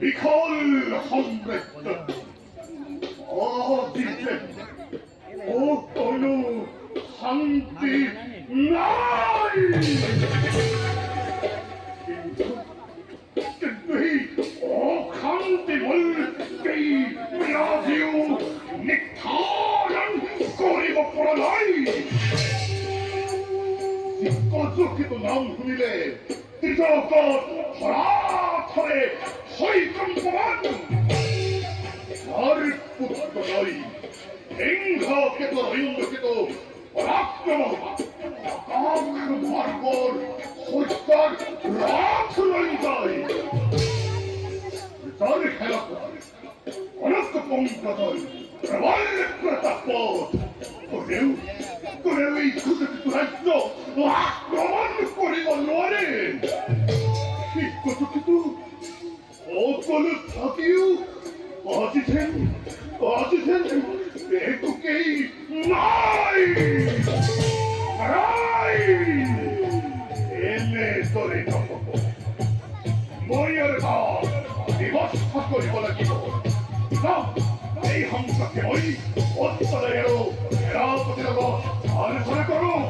বিকল সমৃদ্ধ অদিতে ও কোনো শান্তি নাই কিন্তু এই অশান্তি বলকেই বিৰাজীও নিৰ্ধাৰণ কৰিব পৰা নাই কজকিত নাম শুনিলে ত্ৰিজগত ধৰাধৰে হৈকম্পমান যাৰ পুত্ৰ নৈ সিংহকেত ৰৈন্যকেত পৰাক্ৰম আকাশ মাৰ্গৰ সত্যাৰ ৰাত লৈ যায় যাৰ খেলত অনক পংকজৰ প্ৰবল প্ৰতাপ কোনেও এই সুযোগিত ৰাজ্য আক্ৰমণ কৰিব নোৱাৰে সেই কজকিত সকলো থাকিও আজিছেন একোকেই নাই এনেদৰে নহ'ব মই আৰু ব্যৱস্থা কৰিব লাগিব এই সংকটে মই অন্তৰে আৰু সেনাপতিৰ লগত আলোচনা কৰোঁ